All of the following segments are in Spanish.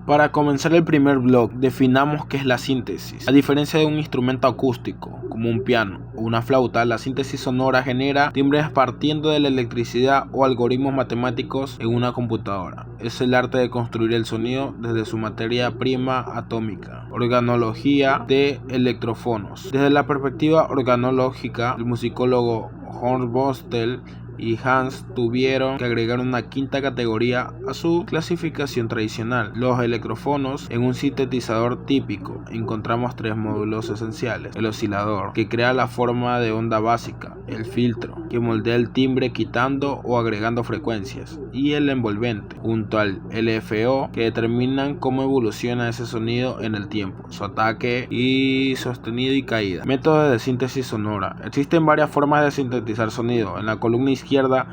Para comenzar el primer blog, definamos qué es la síntesis. A diferencia de un instrumento acústico, como un piano o una flauta, la síntesis sonora genera timbres partiendo de la electricidad o algoritmos matemáticos en una computadora. Es el arte de construir el sonido desde su materia prima atómica. Organología de electrófonos. Desde la perspectiva organológica, el musicólogo Hornbostel y Hans tuvieron que agregar una quinta categoría a su clasificación tradicional. Los electrófonos. En un sintetizador típico encontramos tres módulos esenciales: el oscilador, que crea la forma de onda básica; el filtro, que moldea el timbre quitando o agregando frecuencias; y el envolvente, junto al LFO, que determinan cómo evoluciona ese sonido en el tiempo, su ataque y sostenido y caída. Métodos de síntesis sonora. Existen varias formas de sintetizar sonido. En la columna izquierda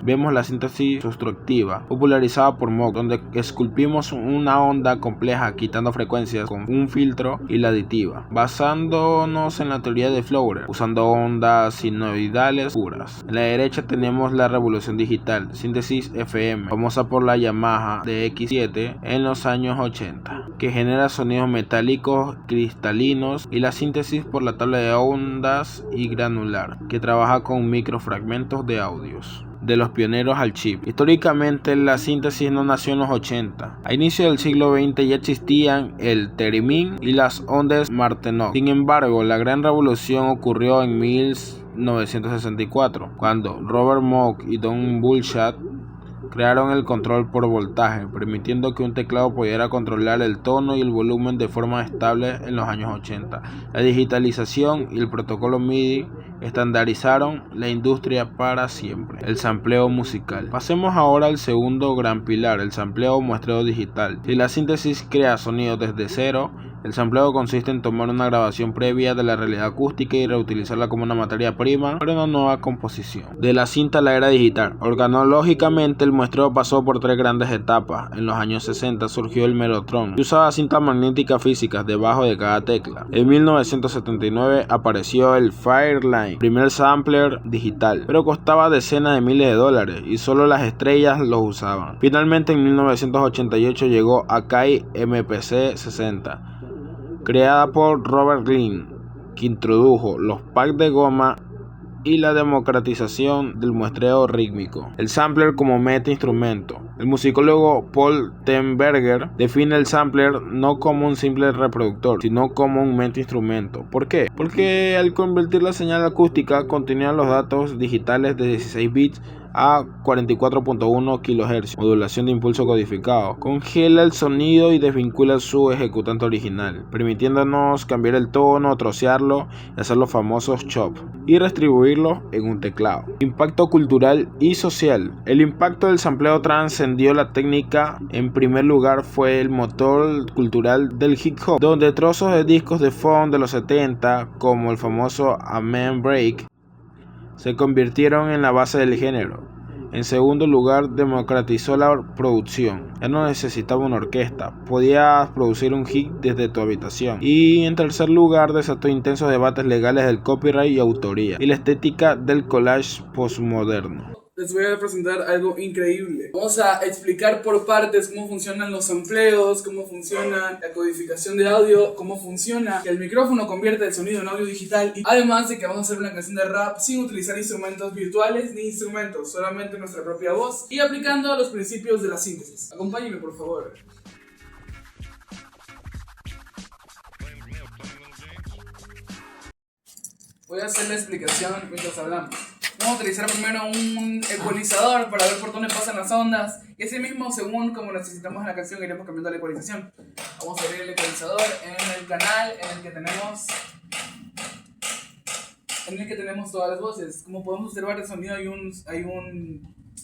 vemos la síntesis sustractiva, popularizada por Moog, donde esculpimos una onda compleja quitando frecuencias con un filtro, y la aditiva, basándonos en la teoría de Flower, usando ondas sinusoidales puras. En la derecha tenemos la revolución digital, síntesis FM, famosa por la Yamaha DX7 en los años 80, que genera sonidos metálicos cristalinos, y la síntesis por la tabla de ondas y granular, que trabaja con microfragmentos de audios. De los pioneros al chip. Históricamente la síntesis no nació en los 80. A inicio del siglo XX ya existían el theremin y las ondas Martenot. Sin embargo, la gran revolución ocurrió en 1964, cuando Robert Moog y Don Bullshot crearon el control por voltaje, permitiendo que un teclado pudiera controlar el tono y el volumen de forma estable. En los años 80, la digitalización y el protocolo MIDI estandarizaron la industria para siempre. El sampleo musical. Pasemos ahora al segundo gran pilar, el sampleo o muestreo digital. Si la síntesis crea sonidos desde cero, el sampleo consiste en tomar una grabación previa de la realidad acústica y reutilizarla como una materia prima para una nueva composición. De la cinta a la era digital. Organológicamente, el muestreo pasó por tres grandes etapas. En los años 60 surgió el Mellotron, que usaba cintas magnéticas físicas debajo de cada tecla. En 1979 apareció el Fairline, primer sampler digital, pero costaba decenas de miles de dólares y solo las estrellas los usaban. Finalmente, en 1988 llegó Akai MPC 60, creada por Robert Glynn, que introdujo los packs de goma y la democratización del muestreo rítmico. El sampler como meta instrumento. El musicólogo Paul Tenberger define el sampler no como un simple reproductor, sino como un meta instrumento. ¿Por qué? Porque al convertir la señal acústica contenía los datos digitales de 16 bits a 44.1 kHz, modulación de impulso codificado, congela el sonido y desvincula su ejecutante original, permitiéndonos cambiar el tono, trocearlo y hacer los famosos chops y redistribuirlo en un teclado. Impacto cultural y social. El impacto del sampleo trascendió la técnica. En primer lugar fue el motor cultural del hip hop, donde trozos de discos de funk de los 70, como el famoso Amen Break, se convirtieron en la base del género. En segundo lugar, democratizó la producción. Ya no necesitaba una orquesta, podías producir un hit desde tu habitación. Y en tercer lugar, desató intensos debates legales del copyright y autoría, y la estética del collage postmoderno. Les voy a presentar algo increíble. Vamos a explicar por partes cómo funcionan los sampleos, cómo funciona la codificación de audio, cómo funciona que el micrófono convierte el sonido en audio digital, y además de que vamos a hacer una canción de rap sin utilizar instrumentos virtuales ni instrumentos, solamente nuestra propia voz y aplicando los principios de la síntesis. Acompáñenme, por favor. Voy a hacer la explicación mientras hablamos. Vamos a utilizar primero un ecualizador para ver por dónde pasan las ondas, y así mismo, según como necesitamos en la canción, iremos cambiando la ecualización. Vamos a abrir el ecualizador en el canal en el que tenemos todas las voces. Como podemos observar, el sonido hay un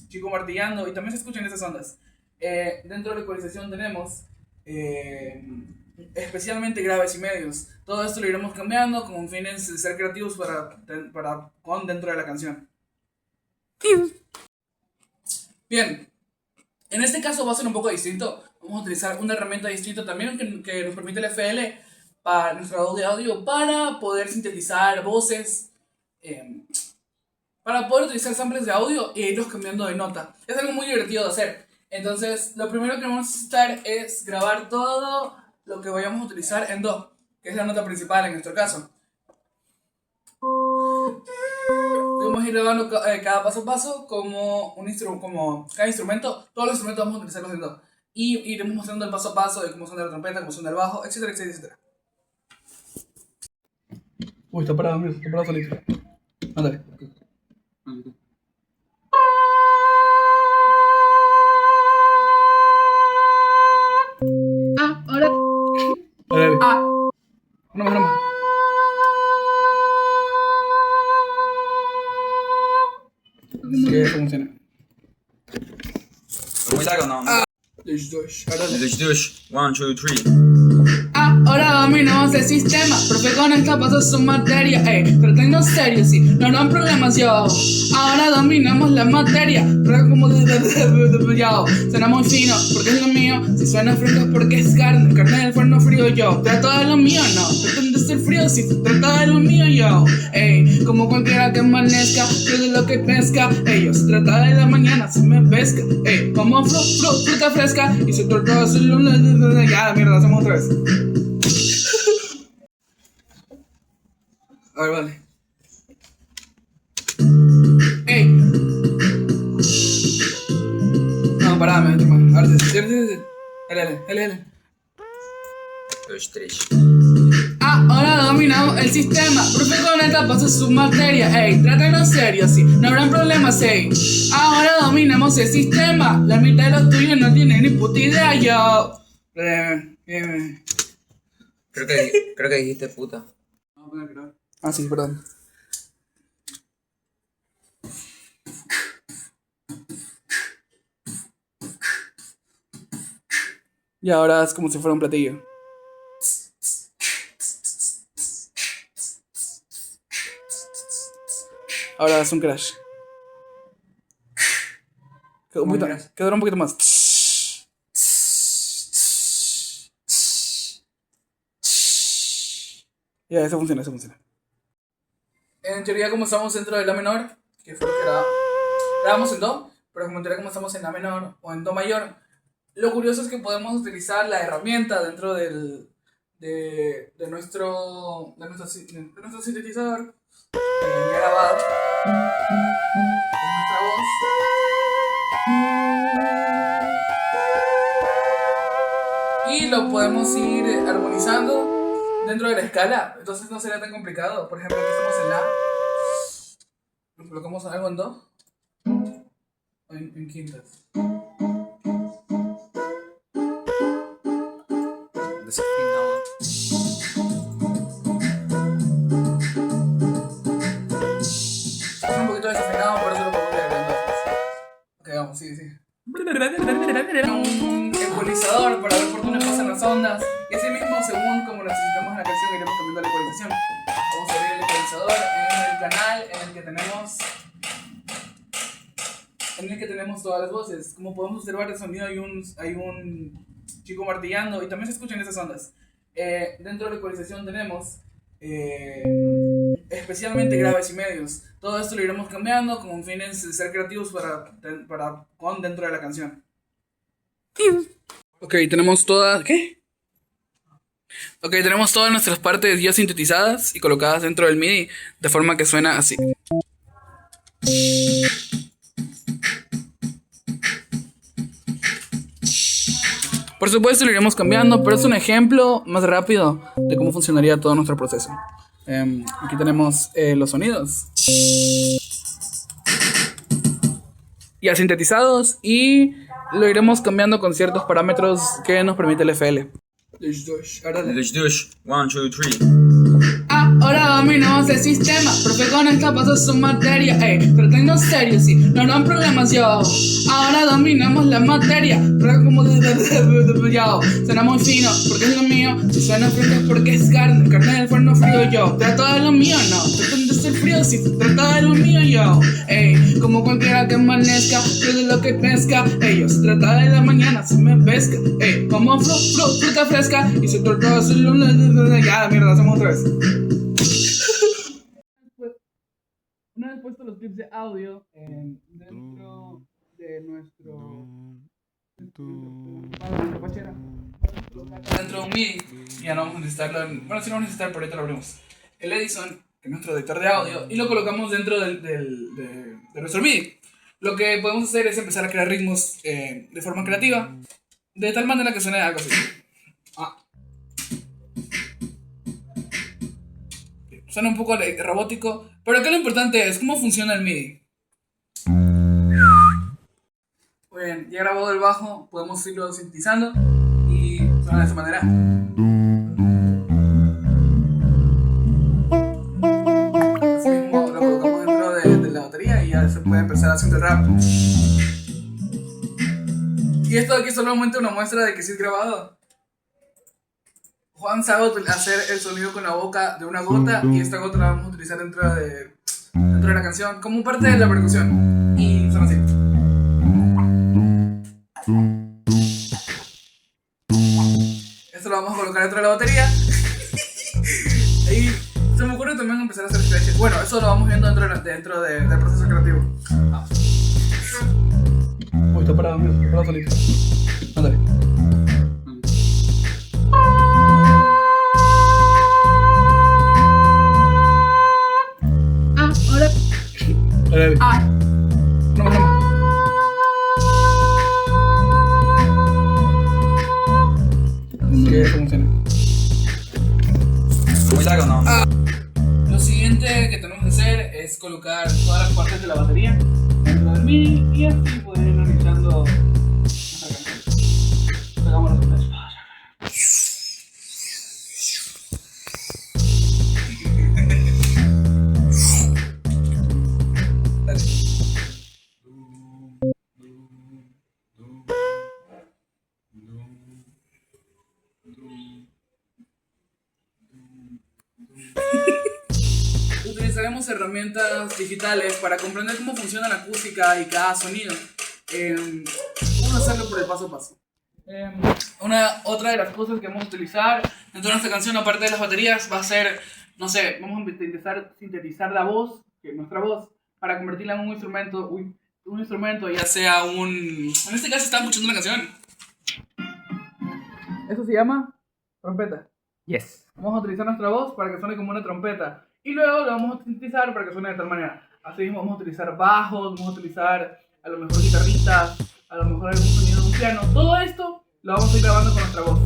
chico martillando y también se escuchan esas ondas. Dentro de la ecualización tenemos especialmente graves y medios. Todo esto lo iremos cambiando con fines de ser creativos con dentro de la canción. Bien, en este caso va a ser un poco distinto. Vamos a utilizar una herramienta distinta también que nos permite el FL para nuestro audio para poder sintetizar voces, para poder utilizar samples de audio e irlos cambiando de nota. Es algo muy divertido de hacer. Entonces, lo primero que vamos a necesitar es grabar todo lo que vayamos a utilizar en Do, que es la nota principal en nuestro caso. Vamos a ir grabando cada paso a paso como cada instrumento. Todos los instrumentos vamos a utilizarlos en Do. Y iremos mostrando el paso a paso de cómo suena la trompeta, cómo suena el bajo, etcétera, etcétera, etcétera. Uy, está parado, mira, está parado solito. Ándale. Ahora. Dale. Una más, una más. Sí, eso funciona. Muy largo, no. Ahora Dos. 1, 2, 3. Ahora dominamos el sistema, profe con esta paso su materia, tratando serio, sí, no habrán problemas, yo. Ahora dominamos la materia, pero como yo, suena muy fino, porque es lo mío, si suena fresco es porque es carne del forno frío, yo. Trato de lo mío, no, tratan de ser frío, si se trata de lo mío, yo. Como cualquiera que amanezca, yo de lo que pesca, se trata de la mañana, se me pesca, como fruta fresca, y se trata de hacerlo, ya, mierda, hacemos otra vez. A ver, vale. No, pará, me meto más. Ahora sí. Dale. 2, 3. Ahora dominamos el sistema. Profe con esta pasa su materia. Trátenlo serio, sí. No habrán problemas, Ahora dominamos el sistema. La mitad de los tuyos no tienen ni puta idea, yo. Creo que dijiste puta. Sí, perdón. Y ahora es como si fuera un platillo. Ahora es un crash. Quedó un poquito más. Ya, eso funciona. En teoría, como estamos dentro de La menor, que fue lo que grabamos en Do, pero como en teoría como estamos en La menor o en Do mayor, lo curioso es que podemos utilizar la herramienta dentro de nuestro sintetizador grabado, con nuestra voz. Y lo podemos ir armonizando dentro de la escala, entonces no sería tan complicado. Por ejemplo, aquí estamos en La, nos colocamos algo en Do o en quintas. Desafinado. Es un poquito desafinado, por eso lo pongo en Do. Ok, vamos, sí. Un ecualizador para ver por dónde pasan las ondas, y así mismo, según como necesitamos la canción, iremos cambiando la ecualización. Vamos a abrir el ecualizador en el canal en el que tenemos todas las voces. Como podemos observar, el sonido hay un chico martillando y también se escuchan esas ondas. Dentro de la ecualización tenemos especialmente graves y medios. Todo esto lo iremos cambiando con fines de ser creativos con dentro de la canción. Ok, tenemos todas... ¿Qué? Ok, tenemos todas nuestras partes ya sintetizadas y colocadas dentro del MIDI, de forma que suena así. Por supuesto lo iremos cambiando, pero es un ejemplo más rápido de cómo funcionaría todo nuestro proceso. Aquí tenemos los sonidos ya sintetizados y lo iremos cambiando con ciertos parámetros que nos permite el FL. Dos. 1, 2, 3. Ahora dominamos el sistema, profe con esta paso su materia, tratando serio, sí, no habrán problemas, yo. Ahora dominamos la materia, pero como yo, suena muy fino, porque es lo mío, si suena fresco es porque es carne del forno frío, yo. Trato de lo mío, no, tratan de ser frío, si se trata de lo mío, yo. Como cualquiera que amanezca, yo de lo que pesca, se trata de la mañana, se me pesca, como fruta fresca, y se trata de hacerlo, ya, mierda, hacemos otra vez. Una vez puesto los clips de audio dentro de nuestro dentro de un MIDI y ya no vamos a necesitarlo. Bueno, sí lo vamos a necesitar, pero ahorita lo abrimos. El Edison, que es nuestro editor de audio, y lo colocamos dentro de nuestro MIDI. Lo que podemos hacer es empezar a crear ritmos de forma creativa, de tal manera que suene algo así. Suena un poco robótico, pero acá lo importante es cómo funciona el MIDI. Muy bien, ya grabado el bajo, podemos irlo sintetizando y suena de esta manera. Así mismo lo colocamos dentro de la batería y ya se puede empezar haciendo el rap. Y esto de aquí es solamente una muestra de que sí es grabado. Juan sabe hacer el sonido con la boca de una gota y esta gota la vamos a utilizar dentro de la canción como parte de la percusión. Y suena así. Esto lo vamos a colocar dentro de la batería. Y se me ocurre también empezar a hacer scratches. Bueno, eso lo vamos viendo dentro del proceso creativo. Vamos. Uy, está parado, mira, está parado solito. Ándale. No, que funcione. ¿Muy largo o no? Lo siguiente que tenemos que hacer es colocar todas las partes de la batería dentro del MIDI y así poder ir realizando nuestra canción. Hagamos los detalles. Utilizaremos herramientas digitales para comprender cómo funciona la acústica y cada sonido. Vamos a hacerlo por el paso a paso. Otra de las cosas que vamos a utilizar dentro de nuestra canción, aparte de las baterías, va a ser, no sé, vamos a intentar sintetizar la voz, que es nuestra voz, para convertirla en un instrumento, ya sea en este caso estamos escuchando una canción. Eso se llama trompeta. Yes. Vamos a utilizar nuestra voz para que suene como una trompeta. Y luego lo vamos a sintetizar para que suene de tal manera. Así mismo vamos a utilizar bajos, vamos a utilizar a lo mejor guitarritas, a lo mejor algún sonido de un piano. Todo esto lo vamos a ir grabando con nuestra voz,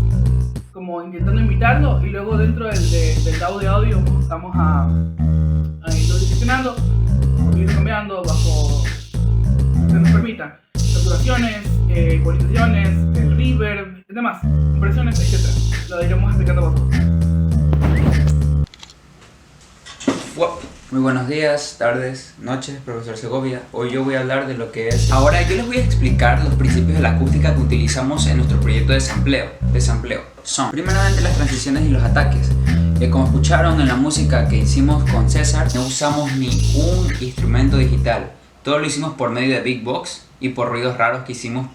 como intentando imitarlo, y luego dentro del DAW de audio vamos a irlo diseccionando, ir cambiando bajo que nos permita saturaciones, ecualizaciones, el reverb, y demás, compresiones, etc. Lo iremos explicando paso a paso. Muy buenos días, tardes, noches, profesor Segovia. Hoy yo voy a hablar de lo que es... Ahora yo les voy a explicar los principios de la acústica que utilizamos en nuestro proyecto de sampleo. Son primeramente las transiciones y los ataques. Como escucharon en la música que hicimos con César, no usamos ni un instrumento digital. Todo lo hicimos por medio de Big Box y por ruidos raros que hicimos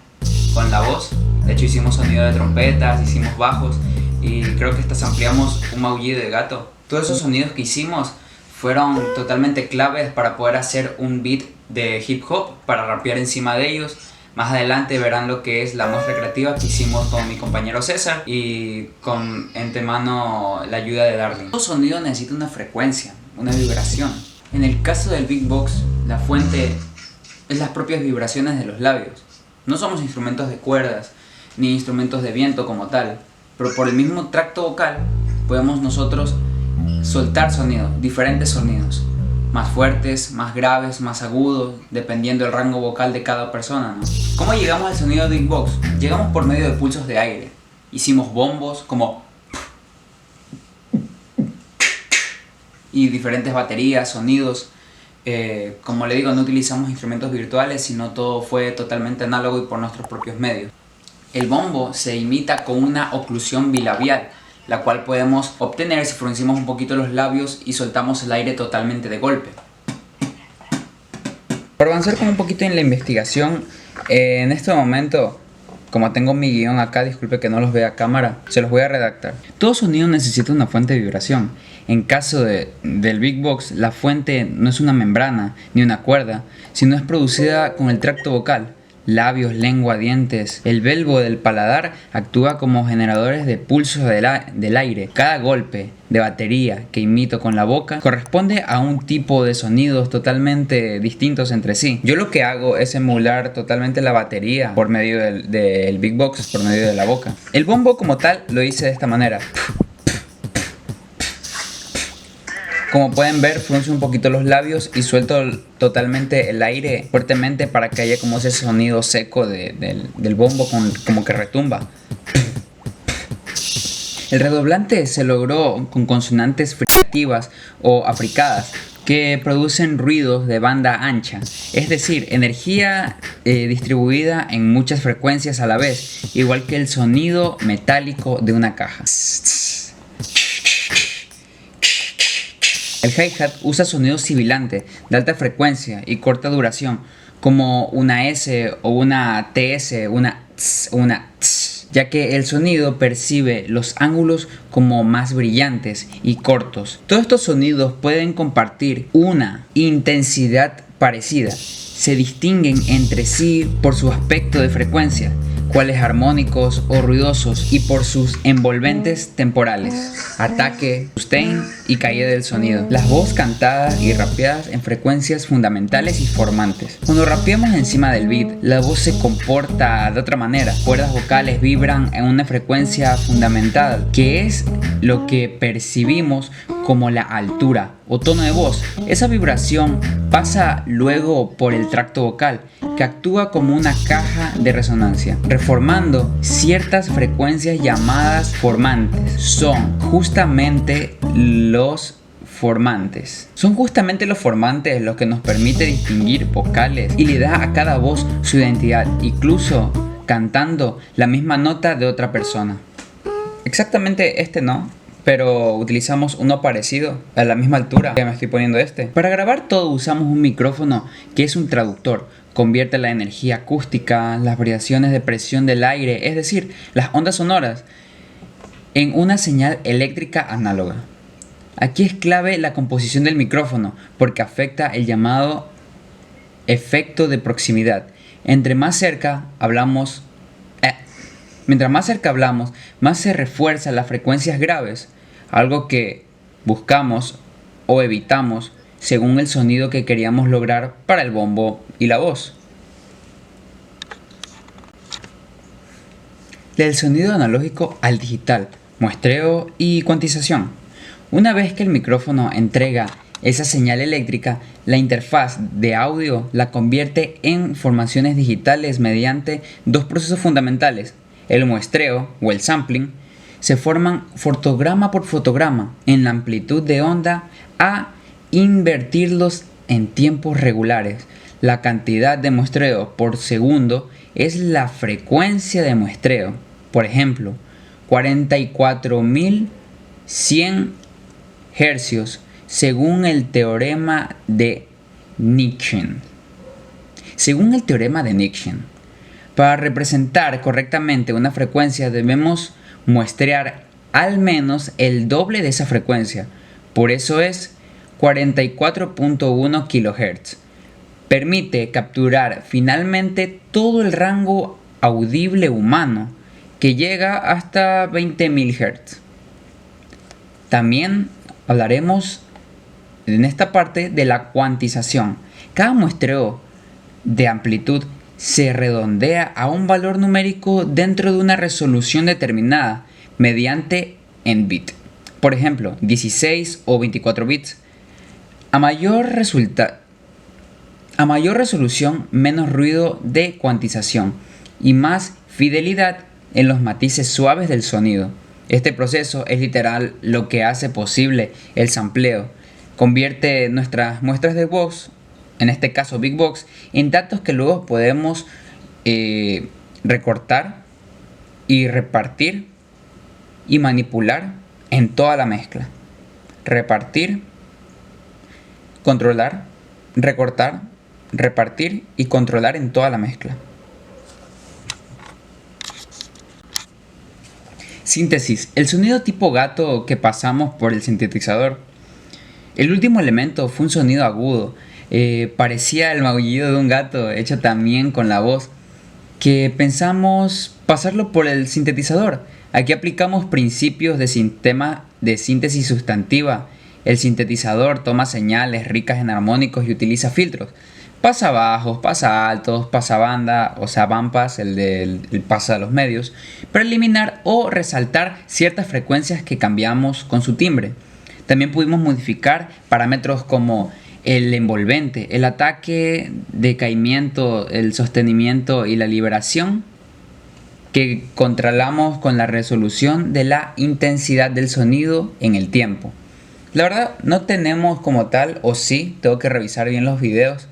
con la voz. De hecho hicimos sonido de trompetas, hicimos bajos y creo que hasta sampleamos un maullido de gato. Todos esos sonidos que hicimos fueron totalmente claves para poder hacer un beat de hip hop, para rapear encima de ellos. Más adelante verán lo que es la muestra creativa que hicimos con mi compañero César y con antemano la ayuda de Darling. Todo sonido necesita una frecuencia, una vibración. En el caso del Big Box, la fuente es las propias vibraciones de los labios. No somos instrumentos de cuerdas ni instrumentos de viento como tal, pero por el mismo tracto vocal podemos nosotros soltar sonidos, diferentes sonidos, más fuertes, más graves, más agudos, dependiendo del rango vocal de cada persona, ¿no? ¿Cómo llegamos al sonido de Big Box? Llegamos por medio de pulsos de aire. Hicimos bombos como y diferentes baterías, sonidos. Como le digo, no utilizamos instrumentos virtuales, sino todo fue totalmente análogo y por nuestros propios medios. El bombo se imita con una oclusión bilabial, la cual podemos obtener si fruncimos un poquito los labios y soltamos el aire totalmente de golpe. Para avanzar con un poquito en la investigación, en este momento, como tengo mi guión acá, disculpe que no los vea a cámara, se los voy a redactar. Todo sonido necesita una fuente de vibración. En caso del Big Box, la fuente no es una membrana ni una cuerda, sino es producida con el tracto vocal. labios, lengua, dientes. El bulbo del paladar actúa como generadores de pulsos del aire. Cada golpe de batería que imito con la boca corresponde a un tipo de sonidos totalmente distintos entre sí. Yo lo que hago es emular totalmente la batería por medio del Big Box, por medio de la boca. El bombo como tal lo hice de esta manera. Como pueden ver, frunzo un poquito los labios y suelto totalmente el aire fuertemente para que haya como ese sonido seco del bombo como que retumba. El redoblante se logró con consonantes fricativas o africadas que producen ruidos de banda ancha, es decir, energía distribuida en muchas frecuencias a la vez, igual que el sonido metálico de una caja. El hi-hat usa sonidos sibilantes de alta frecuencia y corta duración, como una S o una TS, una TS, una TS, ya que el sonido percibe los ángulos como más brillantes y cortos. Todos estos sonidos pueden compartir una intensidad parecida. Se distinguen entre sí por su aspecto de frecuencia, cuales armónicos o ruidosos, y por sus envolventes temporales, ataque, sustain y caída del sonido. Las voces cantadas y rapeadas en frecuencias fundamentales y formantes. Cuando rapeamos encima del beat, la voz se comporta de otra manera. Cuerdas vocales vibran en una frecuencia fundamental, que es lo que percibimos como la altura o tono de voz. Esa vibración pasa luego por el tracto vocal, que actúa como una caja de resonancia, reformando ciertas frecuencias llamadas formantes. Son justamente los formantes los que nos permite distinguir vocales y le da a cada voz su identidad, incluso cantando la misma nota de otra persona. Exactamente no, pero utilizamos uno parecido a la misma altura que me estoy poniendo Para grabar todo usamos un micrófono que es un traductor. Convierte la energía acústica, las variaciones de presión del aire, es decir, las ondas sonoras, en una señal eléctrica análoga. Aquí es clave la composición del micrófono porque afecta el llamado efecto de proximidad. Mientras más cerca hablamos, más se refuerzan las frecuencias graves, algo que buscamos o evitamos según el sonido que queríamos lograr para el bombo y la voz. Del sonido analógico al digital, muestreo y cuantización. Una vez que el micrófono entrega esa señal eléctrica, la interfaz de audio la convierte en formaciones digitales mediante dos procesos fundamentales. El muestreo o el sampling se forman fotograma por fotograma en la amplitud de onda a invertirlos en tiempos regulares. La cantidad de muestreo por segundo es la frecuencia de muestreo. Por ejemplo, 44.100 hercios según el teorema de Nixon. Para representar correctamente una frecuencia debemos muestrear al menos el doble de esa frecuencia. Por eso es 44.1 kHz. Permite capturar finalmente todo el rango audible humano, que llega hasta 20.000 Hz. También hablaremos en esta parte de la cuantización. Cada muestreo de amplitud se redondea a un valor numérico dentro de una resolución determinada mediante en bit. Por ejemplo, 16 o 24 bits. A mayor resolución, menos ruido de cuantización y más fidelidad en los matices suaves del sonido. Este proceso es literal lo que hace posible el sampleo. Convierte nuestras muestras de voz, en este caso Big Box, en datos que luego podemos recortar y repartir y manipular en toda la mezcla. Repartir, controlar, recortar, repartir y controlar en toda la mezcla. Síntesis: el sonido tipo gato que pasamos por el sintetizador. El último elemento fue un sonido agudo, parecía el maullido de un gato hecho también con la voz. que pensamos pasarlo por el sintetizador. Aquí aplicamos principios de sistema de síntesis sustantiva. El sintetizador toma señales ricas en armónicos y utiliza filtros. Pasa bajos, pasa altos, pasa banda, o sea, bandpass, el pasa de los medios, para eliminar o resaltar ciertas frecuencias que cambiamos con su timbre. También pudimos modificar parámetros como el envolvente, el ataque, decaimiento, el sostenimiento y la liberación, que controlamos con la resolución de la intensidad del sonido en el tiempo. La verdad no tenemos como tal, o sí, tengo que revisar bien los videos,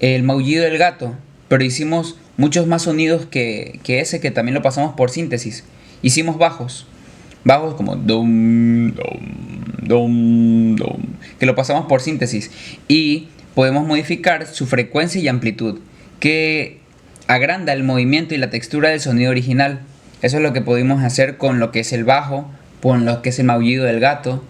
el maullido del gato, pero hicimos muchos más sonidos que ese, que también lo pasamos por síntesis. Hicimos bajos como dum, dum, dum, dum, que lo pasamos por síntesis, y podemos modificar su frecuencia y amplitud, que agranda el movimiento y la textura del sonido original. Eso es lo que pudimos hacer con lo que es el bajo, con lo que es el maullido del gato,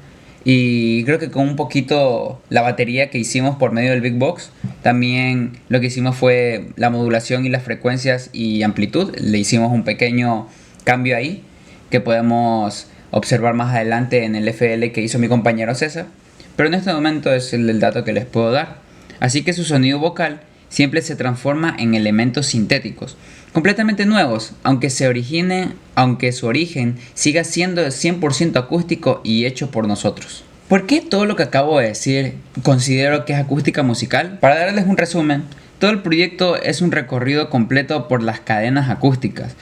y creo que con un poquito la batería que hicimos por medio del Big Box. También lo que hicimos fue la modulación y las frecuencias y amplitud. Le hicimos un pequeño cambio ahí que podemos observar más adelante en el FL que hizo mi compañero César, pero en este momento es el dato que les puedo dar. Así que su sonido vocal siempre se transforma en elementos sintéticos completamente nuevos, aunque su origen siga siendo 100% acústico y hecho por nosotros. ¿Por qué todo lo que acabo de decir considero que es acústica musical? Para darles un resumen, todo el proyecto es un recorrido completo por las cadenas acústicas: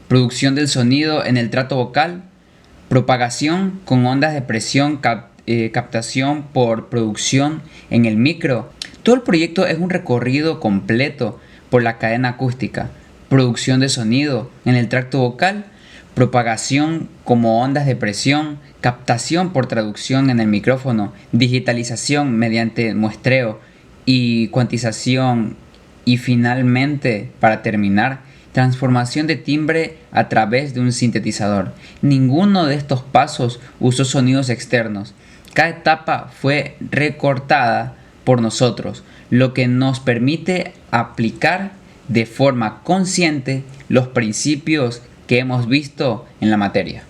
producción del sonido en el trato vocal, propagación con ondas de presión, captación por producción en el micro. Todo el proyecto es un recorrido completo por la cadena acústica: producción de sonido en el tracto vocal, propagación como ondas de presión, captación por traducción en el micrófono, digitalización mediante muestreo y cuantización, y finalmente, para terminar, transformación de timbre a través de un sintetizador. Ninguno de estos pasos usó sonidos externos. Cada etapa fue recortada por nosotros, lo que nos permite aplicar de forma consciente los principios que hemos visto en la materia.